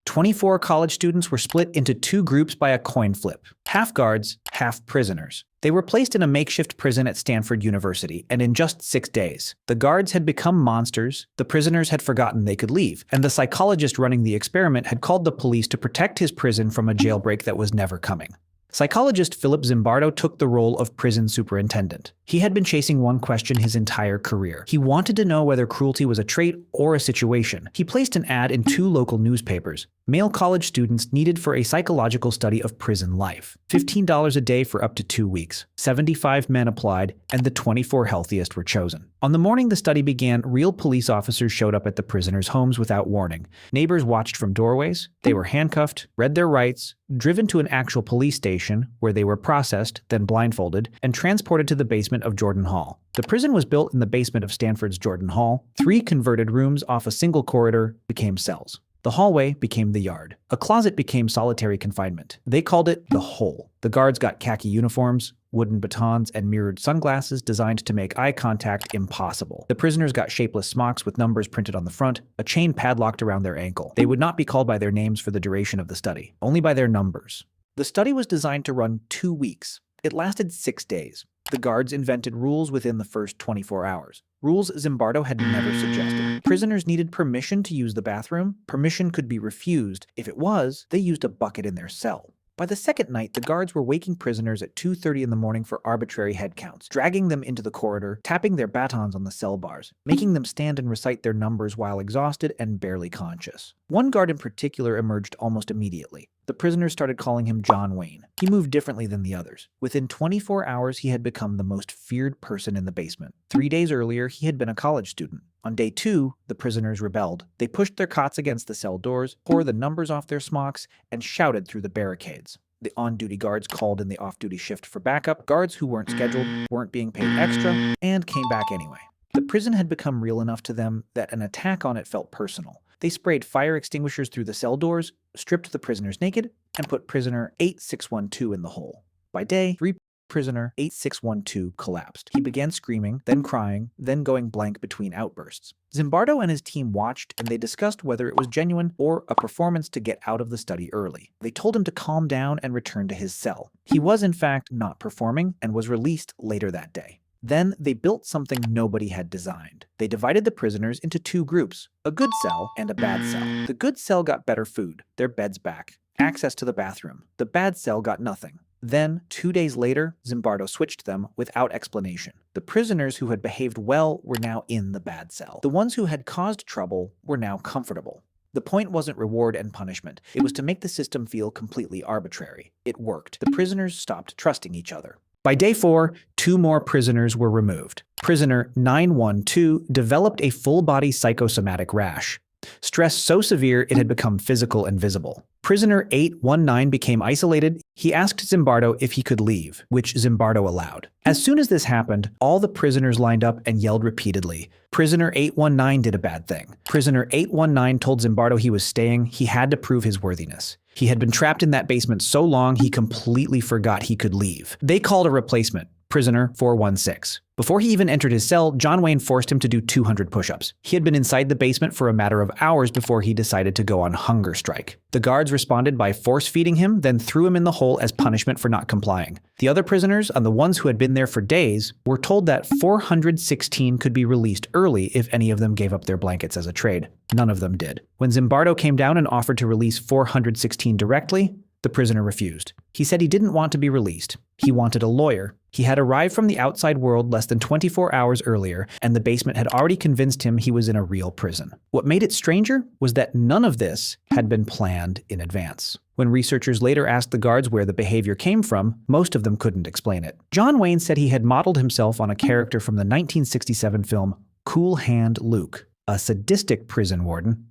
24 college students were split into two groups by a coin flip. Half guards, half prisoners. They were placed in a makeshift prison at Stanford University, and in just 6 days, the guards had become monsters, the prisoners had forgotten they could leave, and the psychologist running the experiment had called the police to protect his prison from a jailbreak that was never coming. Psychologist Philip Zimbardo took the role of prison superintendent. He had been chasing one question his entire career. He wanted to know whether cruelty was a trait or a situation. He placed an ad in 2 local newspapers. Male college students needed for a psychological study of prison life. $15 a day for up to 2 weeks. 75 men applied, and the 24 healthiest were chosen. On the morning the study began, real police officers showed up at the prisoners' homes without warning. Neighbors watched from doorways. They were handcuffed, read their rights, driven to an actual police station where they were processed, then blindfolded, and transported to the basement of Jordan Hall. The prison was built in the basement of Stanford's Jordan Hall. 3 converted rooms off a single corridor became cells. The hallway became the yard. A closet became solitary confinement. They called it the hole. The guards got khaki uniforms, wooden batons, and mirrored sunglasses designed to make eye contact impossible. The prisoners got shapeless smocks with numbers printed on the front, a chain padlocked around their ankle. They would not be called by their names for the duration of the study, only by their numbers. The study was designed to run 2 weeks. It lasted 6 days. The guards invented rules within the first 24 hours. Rules Zimbardo had never suggested. Prisoners needed permission to use the bathroom. Permission could be refused. If it was, they used a bucket in their cell. By the second night, the guards were waking prisoners at 2:30 in the morning for arbitrary head counts, dragging them into the corridor, tapping their batons on the cell bars, making them stand and recite their numbers while exhausted and barely conscious. One guard in particular emerged almost immediately. The prisoners started calling him John Wayne. He moved differently than the others. Within 24 hours, he had become the most feared person in the basement. 3 days earlier, he had been a college student. On day 2, the prisoners rebelled. They pushed their cots against the cell doors, tore the numbers off their smocks, and shouted through the barricades. The on-duty guards called in the off-duty shift for backup. Guards who weren't scheduled, weren't being paid extra, and came back anyway. The prison had become real enough to them that an attack on it felt personal. They sprayed fire extinguishers through the cell doors, stripped the prisoners naked, and put prisoner 8612 in the hole. By day 3, prisoner 8612 collapsed. He began screaming, then crying, then going blank between outbursts. Zimbardo and his team watched, and they discussed whether it was genuine or a performance to get out of the study early. They told him to calm down and return to his cell. He was, in fact, not performing and was released later that day. Then they built something nobody had designed. They divided the prisoners into 2 groups, a good cell and a bad cell. The good cell got better food, their beds back, access to the bathroom. The bad cell got nothing. Then, 2 days later, Zimbardo switched them without explanation. The prisoners who had behaved well were now in the bad cell. The ones who had caused trouble were now comfortable. The point wasn't reward and punishment. It was to make the system feel completely arbitrary. It worked. The prisoners stopped trusting each other. By day 4, 2 more prisoners were removed. Prisoner 912 developed a full-body psychosomatic rash. Stress so severe it had become physical and visible. Prisoner 819 became isolated. He asked Zimbardo if he could leave, which Zimbardo allowed. As soon as this happened, all the prisoners lined up and yelled repeatedly. Prisoner 819 did a bad thing. Prisoner 819 told Zimbardo he was staying. He had to prove his worthiness. He had been trapped in that basement so long he completely forgot he could leave. They called a replacement, prisoner 416. Before he even entered his cell, John Wayne forced him to do 200 push-ups. He had been inside the basement for a matter of hours before he decided to go on hunger strike. The guards responded by force-feeding him, then threw him in the hole as punishment for not complying. The other prisoners, and the ones who had been there for days, were told that 416 could be released early if any of them gave up their blankets as a trade. None of them did. When Zimbardo came down and offered to release 416 directly, the prisoner refused. He said he didn't want to be released. He wanted a lawyer. He had arrived from the outside world less than 24 hours earlier, and the basement had already convinced him he was in a real prison. What made it stranger was that none of this had been planned in advance. When researchers later asked the guards where the behavior came from, most of them couldn't explain it. John Wayne said he had modeled himself on a character from the 1967 film Cool Hand Luke, a sadistic prison warden.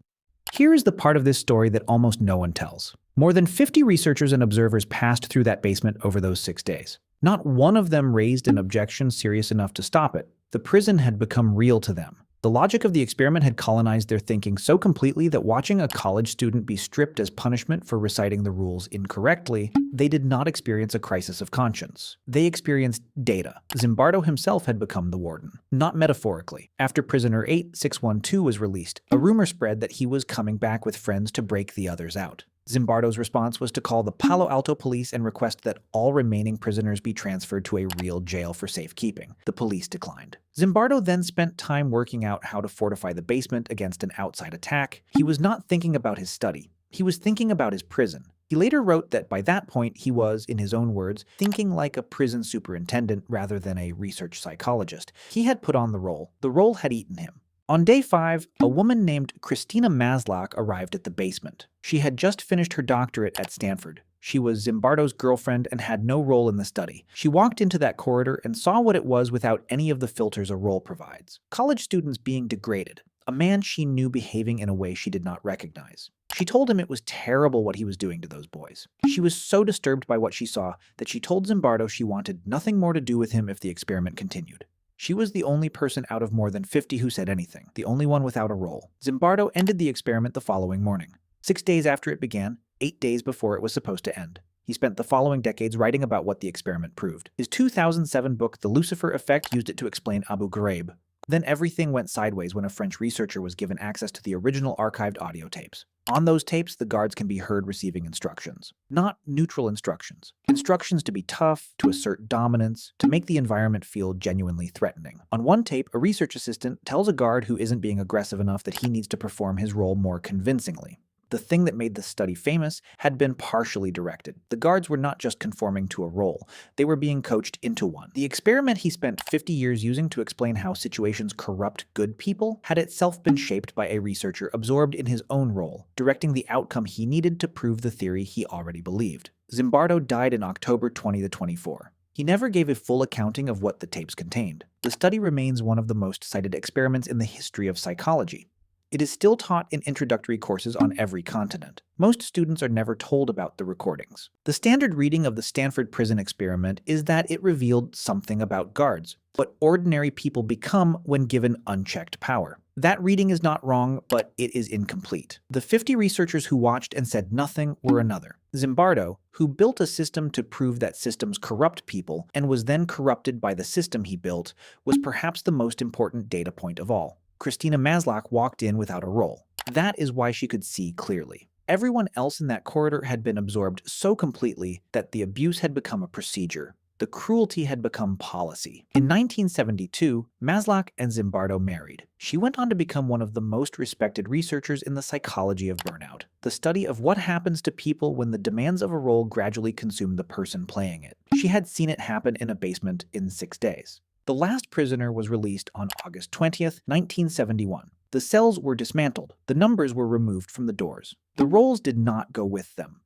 Here is the part of this story that almost no one tells. More than 50 researchers and observers passed through that basement over those 6 days. Not one of them raised an objection serious enough to stop it. The prison had become real to them. The logic of the experiment had colonized their thinking so completely that watching a college student be stripped as punishment for reciting the rules incorrectly, they did not experience a crisis of conscience. They experienced data. Zimbardo himself had become the warden, not metaphorically. After prisoner 8612 was released, a rumor spread that he was coming back with friends to break the others out. Zimbardo's response was to call the Palo Alto police and request that all remaining prisoners be transferred to a real jail for safekeeping. The police declined. Zimbardo then spent time working out how to fortify the basement against an outside attack. He was not thinking about his study. He was thinking about his prison. He later wrote that by that point he was, in his own words, thinking like a prison superintendent rather than a research psychologist. He had put on the role. The role had eaten him. On day 5, a woman named Christina Maslach arrived at the basement. She had just finished her doctorate at Stanford. She was Zimbardo's girlfriend and had no role in the study. She walked into that corridor and saw what it was without any of the filters a role provides. College students being degraded. A man she knew behaving in a way she did not recognize. She told him it was terrible what he was doing to those boys. She was so disturbed by what she saw that she told Zimbardo she wanted nothing more to do with him if the experiment continued. She was the only person out of more than 50 who said anything, the only one without a role. Zimbardo ended the experiment the following morning. 6 days after it began, 8 days before it was supposed to end. He spent the following decades writing about what the experiment proved. His 2007 book, The Lucifer Effect, used it to explain Abu Ghraib. Then everything went sideways when a French researcher was given access to the original archived audio tapes. On those tapes, the guards can be heard receiving instructions. Not neutral instructions. Instructions to be tough, to assert dominance, to make the environment feel genuinely threatening. On one tape, a research assistant tells a guard who isn't being aggressive enough that he needs to perform his role more convincingly. The thing that made this study famous had been partially directed. The guards were not just conforming to a role, they were being coached into one. The experiment he spent 50 years using to explain how situations corrupt good people had itself been shaped by a researcher absorbed in his own role, directing the outcome he needed to prove the theory he already believed. Zimbardo died in October 2024. He never gave a full accounting of what the tapes contained. The study remains one of the most cited experiments in the history of psychology. It is still taught in introductory courses on every continent. Most students are never told about the recordings. The standard reading of the Stanford Prison Experiment is that it revealed something about guards, what ordinary people become when given unchecked power. That reading is not wrong, but it is incomplete. The 50 researchers who watched and said nothing were another. Zimbardo, who built a system to prove that systems corrupt people and was then corrupted by the system he built, was perhaps the most important data point of all. Christina Maslach walked in without a role. That is why she could see clearly. Everyone else in that corridor had been absorbed so completely that the abuse had become a procedure. The cruelty had become policy. In 1972, Maslach and Zimbardo married. She went on to become one of the most respected researchers in the psychology of burnout, the study of what happens to people when the demands of a role gradually consume the person playing it. She had seen it happen in a basement in 6 days. The last prisoner was released on August 20th, 1971. The cells were dismantled. The numbers were removed from the doors. The roles did not go with them.